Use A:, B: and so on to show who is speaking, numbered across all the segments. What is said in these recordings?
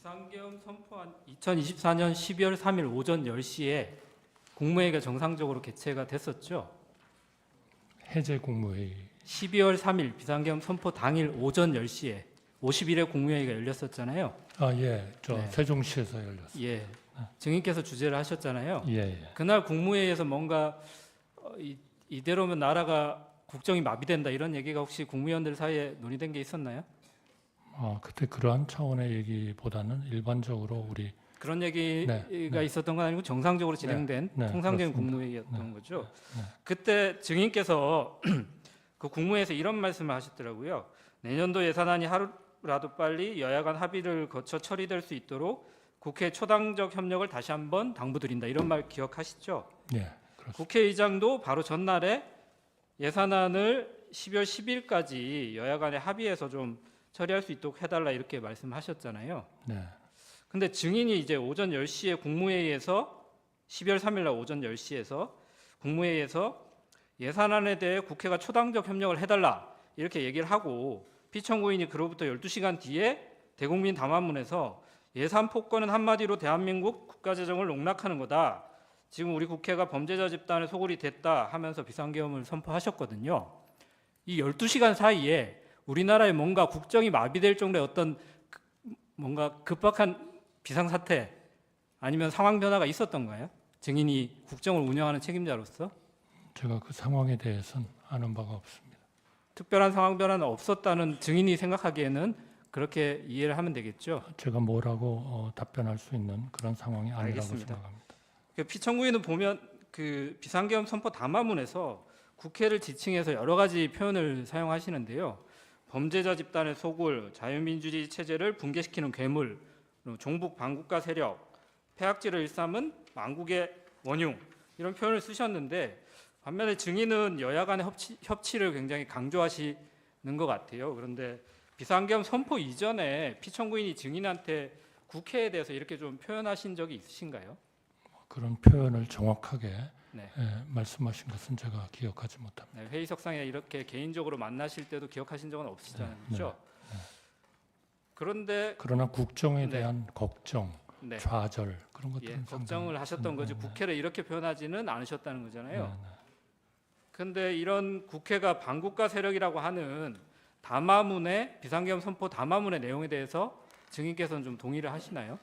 A: 비상계엄 선포한 2024년 12월 3일 오전 10시에 국무회의가 정상적으로 개최가 됐었죠.
B: 해제 국무회의.
A: 12월 3일 비상계엄 선포 당일 오전 10시에 51회 국무회의가 열렸었잖아요.
B: 예,
A: 네.
B: 세종시에서 열렸어요.
A: 예, 증인께서 주재를 하셨잖아요.
B: 예.
A: 그날 국무회의에서 뭔가 이대로면 나라가 국정이 마비된다 이런 얘기가 혹시 국무위원들 사이에 논의된 게 있었나요?
B: 그때 그러한 차원의 얘기보다는 일반적으로 우리
A: 그런 얘기가 있었던 건 아니고 정상적으로 진행된 통상적인
B: 그렇습니다.
A: 국무회의였던 거죠.
B: 네.
A: 그때 증인께서 그 국무회에서 이런 말씀을 하셨더라고요. 내년도 예산안이 하루라도 빨리 여야 간 합의를 거쳐 처리될 수 있도록 국회 초당적 협력을 다시 한번 당부드린다. 이런 말 기억하시죠?
B: 예, 그렇습니다.
A: 국회의장도 바로 전날에 예산안을 12월 10일까지 여야 간에 합의해서 좀 처리할 수 있도록 해달라 이렇게 말씀하셨잖아요.
B: 네.
A: 근데 증인이 이제 오전 10시에 국무회의에서 12월 3일 날 오전 10시에서 국무회의에서 예산안에 대해 국회가 초당적 협력을 해달라 이렇게 얘기를 하고 피청구인이 그로부터 12시간 뒤에 대국민 담화문에서 예산 폭거는 한마디로 대한민국 국가재정을 농락하는 거다. 지금 우리 국회가 범죄자 집단의 소굴이 됐다 하면서 비상계엄을 선포하셨거든요. 이 12시간 사이에 우리나라에 뭔가 국정이 마비될 정도의 어떤 뭔가 급박한 비상사태 아니면 상황 변화가 있었던가요? 증인이 국정을 운영하는 책임자로서
B: 제가 그 상황에 대해서는 아는 바가 없습니다.
A: 특별한 상황 변화는 없었다는 증인이 생각하기에는 그렇게 이해를 하면 되겠죠.
B: 제가 뭐라고 답변할 수 있는 그런 상황이 아니라고
A: 알겠습니다.
B: 생각합니다.
A: 피청구인은 보면 그 비상계엄 선포 담화문에서 국회를 지칭해서 여러 가지 표현을 사용하시는데요. 범죄자 집단의 소굴, 자유민주주의 체제를 붕괴시키는 괴물, 종북 반국가 세력, 폐악질을 일삼은 망국의 원흉 이런 표현을 쓰셨는데 반면에 증인은 여야 간의 협치를 굉장히 강조하시는 것 같아요. 그런데 비상계엄 선포 이전에 피청구인이 증인한테 국회에 대해서 이렇게 좀 표현하신 적이 있으신가요?
B: 그런 표현을 정확하게
A: 네.
B: 말씀하신 것은 제가 기억하지 못합니다.
A: 네, 회의석상에 이렇게 개인적으로 만나실 때도 기억하신 적은 없으시잖아요. 그렇죠? 그런데
B: 그러나 국정에 대한 걱정,
A: 네.
B: 좌절 그런 것들은
A: 예, 걱정을 하셨던 거지 국회를 이렇게 표현하지는 않으셨다는 거잖아요. 그런데 이런 국회가 반국가 세력이라고 하는 담화문의 비상계엄 선포 담화문의 내용에 대해서 증인께서는 좀 동의를 하시나요?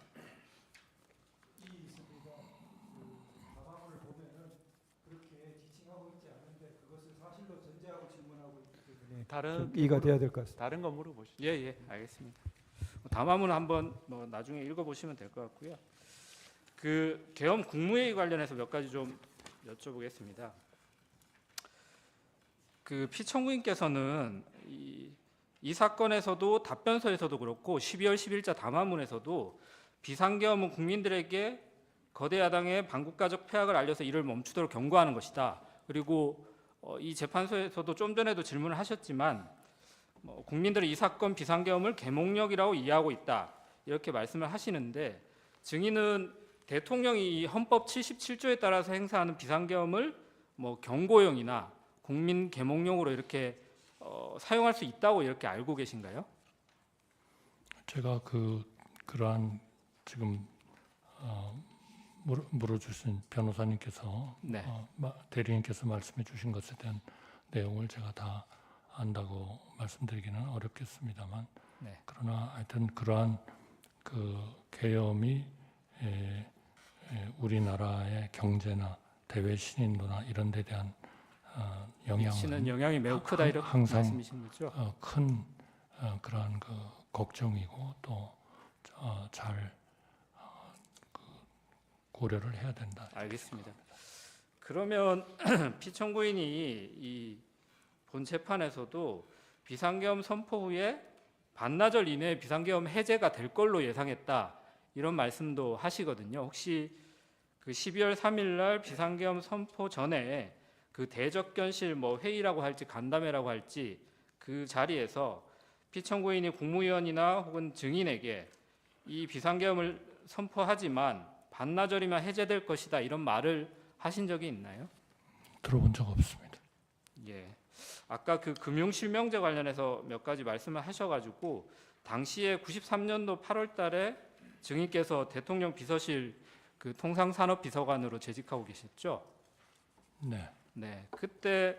C: 다른 이해가 돼야 될 것 같습니다.
D: 다른 거 물어보시죠.
A: 예, 알겠습니다. 담화문 한번 나중에 읽어보시면 될 것 같고요. 그 계엄 국무회의 관련해서 몇 가지 좀 여쭤보겠습니다. 그 피청구인께서는 이 사건에서도 답변서에서도 그렇고 12월 10일자 담화문에서도 비상계엄은 국민들에게 거대 야당의 반국가적 폐악을 알려서 이를 멈추도록 경고하는 것이다. 그리고 이 재판소에서도 좀 전에도 질문을 하셨지만 국민들은 이 사건 비상계엄을 계몽령이라고 이해하고 있다. 이렇게 말씀을 하시는데 증인은 대통령이 이 헌법 77조에 따라서 행사하는 비상계엄을 경고령이나 국민 계몽령으로 이렇게 사용할 수 있다고 이렇게 알고 계신가요?
B: 제가 그러한 지금 물어주신 변호사님께서
A: 네.
B: 대리인께서 말씀해 주신 것에 대한 내용을 제가 다 안다고 말씀드리기는 어렵겠습니다만
A: 네.
B: 그러나 하여튼 그러한 그 계엄이 우리나라의 경제나 대외 신인도나 이런 데 대한
A: 미치는 영향이 매우 크다 이렇게
B: 항상
A: 말씀이신 거죠?
B: 큰 그러한 그 걱정이고 또 잘 고려를 해야 된다.
A: 알겠습니다. 그러면 피청구인이 이 본 재판에서도 비상계엄 선포 후에 반나절 이내에 비상계엄 해제가 될 걸로 예상했다 이런 말씀도 하시거든요. 혹시 그 12월 3일 날 비상계엄 선포 전에 그 대적견실 회의라고 할지 간담회라고 할지 그 자리에서 피청구인이 국무위원이나 혹은 증인에게 이 비상계엄을 선포하지만 반나절이면 해제될 것이다 이런 말을 하신 적이 있나요?
B: 들어본 적 없습니다.
A: 예. 아까 그 금융실명제 관련해서 몇 가지 말씀을 하셔가지고 당시에 93년도 8월달에 증인께서 대통령 비서실 그 통상산업비서관으로 재직하고 계셨죠?
B: 네.
A: 네, 그때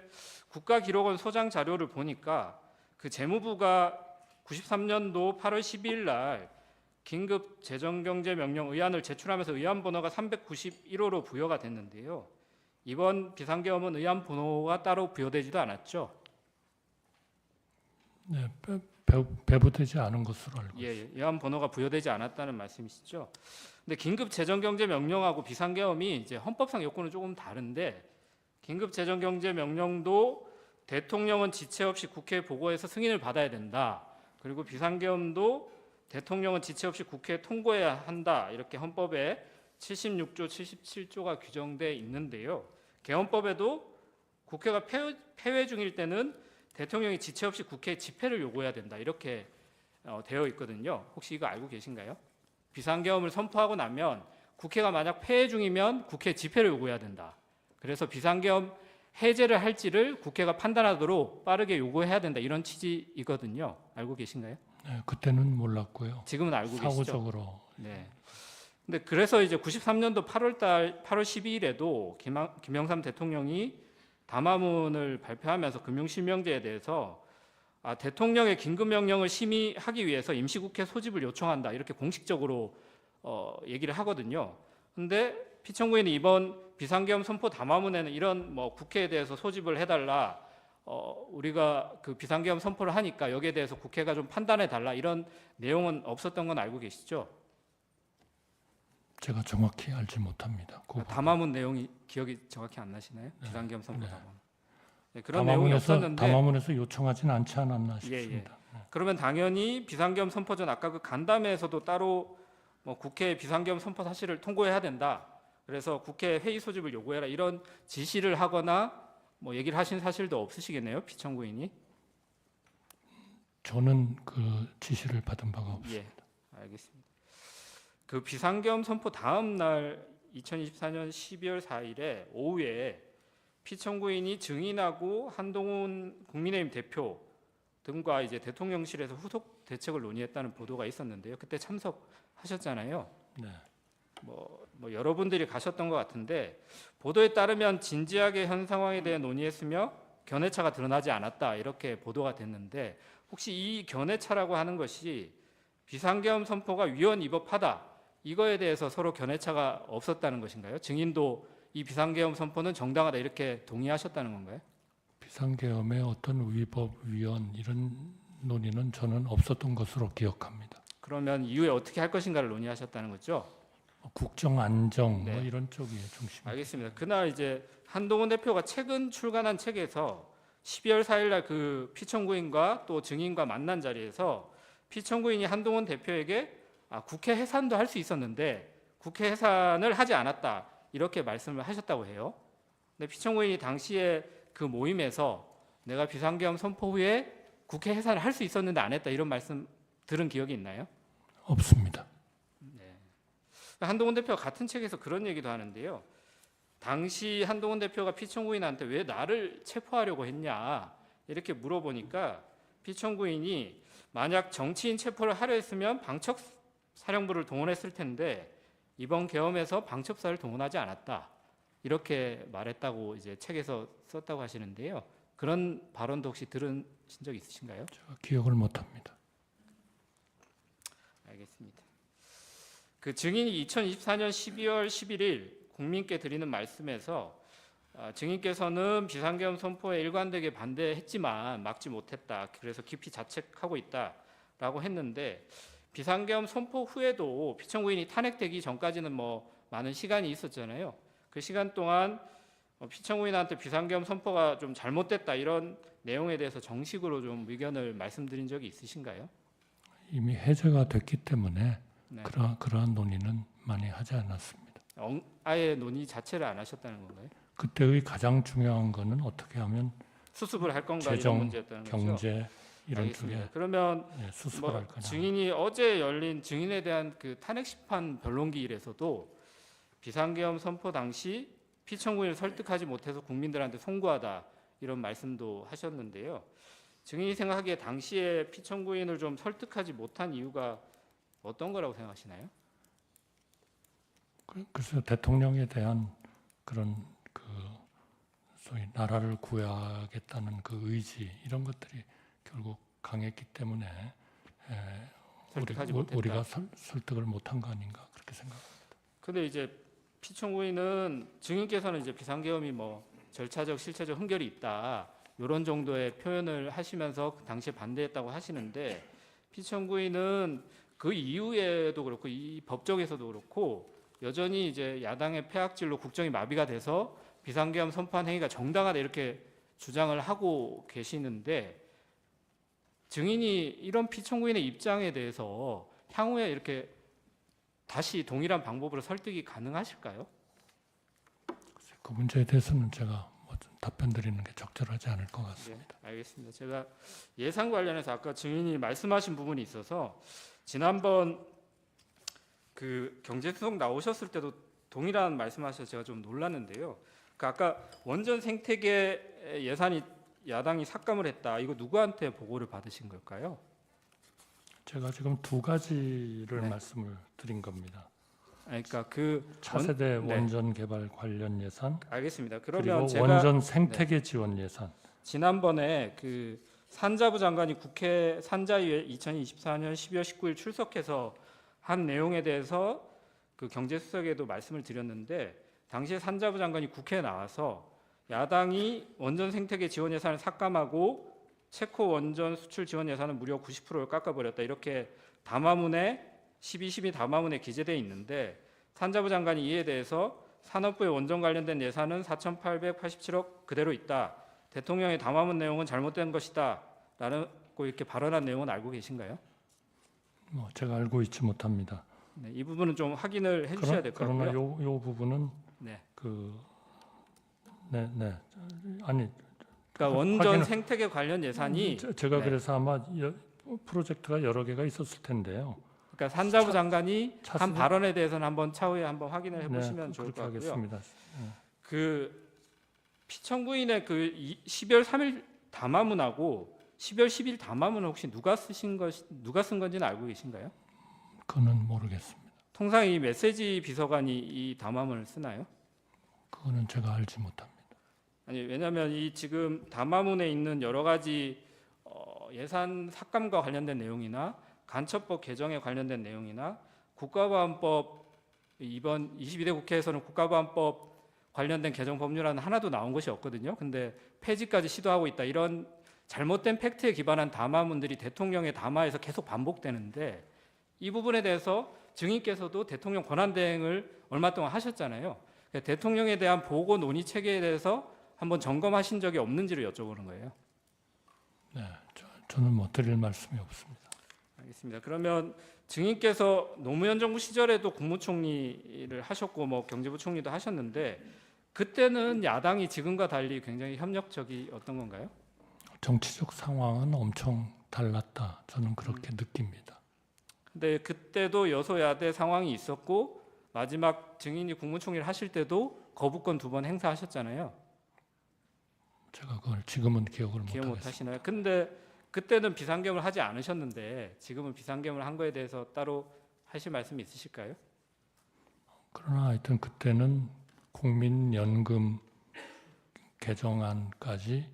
A: 국가기록원 소장 자료를 보니까 그 재무부가 93년도 8월 12일 날 긴급 재정경제명령 의안을 제출하면서 의안 번호가 391호로 부여가 됐는데요. 이번 비상계엄은 의안 번호가 따로 부여되지도 않았죠.
B: 네, 배부되지 않은 것으로 알고 있습니다.
A: 예, 의안 번호가 부여되지 않았다는 말씀이시죠. 근데 긴급 재정경제명령하고 비상계엄이 이제 헌법상 요건은 조금 다른데 긴급 재정경제명령도 대통령은 지체 없이 국회에 보고해서 승인을 받아야 된다. 그리고 비상계엄도 대통령은 지체 없이 국회에 통고해야 한다. 이렇게 헌법에 76조, 77조가 규정돼 있는데요. 개헌법에도 국회가 폐회 중일 때는 대통령이 지체 없이 국회에 집회를 요구해야 된다. 이렇게 되어 있거든요. 혹시 이거 알고 계신가요? 비상계엄을 선포하고 나면 국회가 만약 폐회 중이면 국회 집회를 요구해야 된다. 그래서 비상계엄 해제를 할지를 국회가 판단하도록 빠르게 요구해야 된다. 이런 취지이거든요. 알고 계신가요?
B: 네, 그때는 몰랐고요.
A: 지금은 알고 계시죠?
B: 사후적으로.
A: 네. 근데 그래서 이제 93년도 8월 12일에도 김영삼 대통령이 담화문을 발표하면서 금융실명제에 대해서 대통령의 긴급명령을 심의하기 위해서 임시국회 소집을 요청한다. 이렇게 공식적으로 얘기를 하거든요. 근데 피청구인이 이번 비상계엄 선포 담화문에는 이런 뭐 국회에 대해서 소집을 해달라. 우리가 그 비상계엄 선포를 하니까 여기에 대해서 국회가 좀 판단해 달라 이런 내용은 없었던 건 알고 계시죠?
B: 제가 정확히 알지 못합니다. 그
A: 담화문 내용이 기억이 정확히 안 나시나요?
B: 네.
A: 비상계엄 선포
B: 네.
A: 담화문. 네, 그런 내용이 없었는데
B: 담화문에서 요청하진 않지 않았나
A: 예, 예.
B: 싶습니다. 네.
A: 그러면 당연히 비상계엄 선포 전 아까 그 간담회에서도 따로 뭐 국회 비상계엄 선포 사실을 통고해야 된다. 그래서 국회 회의 소집을 요구해라 이런 지시를 하거나 뭐 얘기를 하신 사실도 없으시겠네요, 피청구인이.
B: 저는 그 지시를 받은 바가 없습니다.
A: 예, 알겠습니다. 그 비상계엄 선포 다음 날 2024년 12월 4일에 오후에 피청구인이 증인하고 한동훈 국민의힘 대표 등과 이제 대통령실에서 후속 대책을 논의했다는 보도가 있었는데요. 그때 참석하셨잖아요.
B: 네.
A: 뭐 여러분들이 가셨던 것 같은데 보도에 따르면 진지하게 현 상황에 대해 논의했으며 견해차가 드러나지 않았다 이렇게 보도가 됐는데 혹시 이 견해차라고 하는 것이 비상계엄 선포가 위헌위법하다 이거에 대해서 서로 견해차가 없었다는 것인가요? 증인도 이 비상계엄 선포는 정당하다 이렇게 동의하셨다는 건가요?
B: 비상계엄의 어떤 위법, 위헌 이런 논의는 저는 없었던 것으로 기억합니다.
A: 그러면 이후에 어떻게 할 것인가를 논의하셨다는 거죠?
B: 국정 안정
A: 네.
B: 뭐 이런 쪽이 중심.
A: 알겠습니다. 그날 이제 한동훈 대표가 최근 출간한 책에서 12월 4일 날 그 피청구인과 또 증인과 만난 자리에서 피청구인이 한동훈 대표에게 국회 해산도 할 수 있었는데 국회 해산을 하지 않았다 이렇게 말씀을 하셨다고 해요. 근데 피청구인이 당시에 그 모임에서 내가 비상계엄 선포 후에 국회 해산을 할 수 있었는데 안 했다 이런 말씀 들은 기억이 있나요?
B: 없습니다.
A: 한동훈 대표가 같은 책에서 그런 얘기도 하는데요. 당시 한동훈 대표가 피청구인한테 왜 나를 체포하려고 했냐 이렇게 물어보니까 피청구인이 만약 정치인 체포를 하려 했으면 방첩사령부를 동원했을 텐데 이번 계엄에서 방첩사를 동원하지 않았다 이렇게 말했다고 이제 책에서 썼다고 하시는데요. 그런 발언도 혹시 들으신 적 있으신가요?
B: 제가 기억을 못합니다.
A: 알겠습니다. 그 증인이 2024년 12월 11일 국민께 드리는 말씀에서 증인께서는 비상계엄 선포에 일관되게 반대했지만 막지 못했다. 그래서 깊이 자책하고 있다라고 했는데 비상계엄 선포 후에도 피청구인이 탄핵되기 전까지는 뭐 많은 시간이 있었잖아요. 그 시간 동안 피청구인한테 비상계엄 선포가 좀 잘못됐다 이런 내용에 대해서 정식으로 좀 의견을 말씀드린 적이 있으신가요?
B: 이미 해제가 됐기 때문에
A: 네.
B: 그러한 논의는 많이 하지 않았습니다.
A: 아예 논의 자체를 안 하셨다는 건가요?
B: 그때의 가장 중요한 거는 어떻게 하면
A: 수습을 할 건가 이런
B: 재정,
A: 문제였다는 거죠.
B: 경제 이런
A: 알겠습니다.
B: 쪽에
A: 그러면
B: 수습을 할 거냐.
A: 증인이 어제 열린 증인에 대한 그 탄핵 심판 변론기일에서도 비상계엄 선포 당시 피청구인을 설득하지 못해서 국민들한테 송구하다 이런 말씀도 하셨는데요. 증인이 생각하기에 당시에 피청구인을 좀 설득하지 못한 이유가 어떤 거라고 생각하시나요?
B: 글쎄요, 대통령에 대한 그런 그 소위 나라를 구해야겠다는 그 의지 이런 것들이 결국 강했기 때문에
A: 설득하지 못했다.
B: 우리가 설득을 못한 거 아닌가 그렇게 생각합니다.
A: 근데 이제 피청구인은 증인께서는 이제 비상계엄이 뭐 절차적 실체적 흥결이 있다 이런 정도의 표현을 하시면서 그 당시에 반대했다고 하시는데 피청구인은 그 이후에도 그렇고 이 법정에서도 그렇고 여전히 이제 야당의 폐악질로 국정이 마비가 돼서 비상계엄 선포한 행위가 정당하다 이렇게 주장을 하고 계시는데 증인이 이런 피청구인의 입장에 대해서 향후에 이렇게 다시 동일한 방법으로 설득이 가능하실까요?
B: 그 문제에 대해서는 제가 뭐좀 답변 드리는 게 적절하지 않을 것 같습니다.
A: 네, 알겠습니다. 제가 예산 관련해서 아까 증인이 말씀하신 부분이 있어서 지난번 그 경제수석 나오셨을 때도 동일한 말씀하셔서 제가 좀 놀랐는데요. 그 아까 원전 생태계 예산이 야당이 삭감을 했다. 이거 누구한테 보고를 받으신 걸까요?
B: 제가 지금 두 가지를
A: 네.
B: 말씀을 드린 겁니다.
A: 그러니까 그
B: 차세대
A: 네.
B: 원전 개발 관련 예산
A: 알겠습니다.
B: 그리고
A: 그러면 제가
B: 원전 생태계 지원 예산
A: 지난번에 그 산자부 장관이 국회 산자위에 2024년 12월 19일 출석해서 한 내용에 대해서 그 경제수석에도 말씀을 드렸는데 당시에 산자부 장관이 국회에 나와서 야당이 원전 생태계 지원 예산을 삭감하고 체코 원전 수출 지원 예산은 무려 90%를 깎아버렸다 이렇게 담화문에 12.12 담화문에 기재되어 있는데 산자부 장관이 이에 대해서 산업부의 원전 관련된 예산은 4,887억 그대로 있다. 대통령의 담화문 내용은 잘못된 것이다. 라고 이렇게 발언한 내용은 알고 계신가요?
B: 뭐 제가 알고 있지 못합니다.
A: 네, 이 부분은 좀 확인을 해주셔야 될 것
B: 그러나
A: 같고요.
B: 요 부분은
A: 네.
B: 아니
A: 그러니까 원전
B: 확인을-
A: 생태계 관련 예산이
B: 제가
A: 네.
B: 그래서 아마 프로젝트가 여러 개가 있었을 텐데요.
A: 그러니까 산자부 장관이
B: 차수는-
A: 한 발언에 대해서는 한번 차후에 한번 확인을 해보시면
B: 네,
A: 좋을 것
B: 그렇게
A: 같고요.
B: 하겠습니다.
A: 그 피청구인의 그 12월 3일 담화문하고 12월 10일 담화문은 혹시 누가 쓴 건지는 알고 계신가요?
B: 그거는 모르겠습니다.
A: 통상 이 메시지 비서관이 이 담화문을 쓰나요?
B: 그거는 제가 알지 못합니다.
A: 아니 왜냐하면 이 지금 담화문에 있는 여러 가지 예산 삭감과 관련된 내용이나 간첩법 개정에 관련된 내용이나 국가보안법 이번 22대 국회에서는 국가보안법 관련된 개정 법률안은 하나도 나온 것이 없거든요. 근데 폐지까지 시도하고 있다. 이런 잘못된 팩트에 기반한 담화문들이 대통령의 담화에서 계속 반복되는데 이 부분에 대해서 증인께서도 대통령 권한대행을 얼마 동안 하셨잖아요. 그러니까 대통령에 대한 보고 논의 체계에 대해서 한번 점검하신 적이 없는지를 여쭤보는 거예요.
B: 네, 저는 뭐 드릴 말씀이 없습니다.
A: 알겠습니다. 그러면 증인께서 노무현 정부 시절에도 국무총리를 하셨고 뭐 경제부 총리도 하셨는데 그때는 야당이 지금과 달리 굉장히 협력적이었던 건가요?
B: 정치적 상황은 엄청 달랐다. 저는 그렇게 느낍니다.
A: 근데 그때도 여소야대 상황이 있었고 마지막 증인이 국무총리를 하실 때도 거부권 2번 행사하셨잖아요.
B: 제가 그걸 지금은 기억을
A: 기억 못
B: 못하겠습니다.
A: 하시나요? 근데 그때는 비상계엄을 하지 않으셨는데 지금은 비상계엄을 한 거에 대해서 따로 하실 말씀이 있으실까요?
B: 그러나 하여튼 그때는 국민연금 개정안까지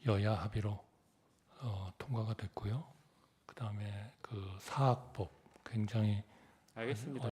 B: 여야 합의로 통과가 됐고요. 그다음에 그 사학법 굉장히
A: 알겠습니다.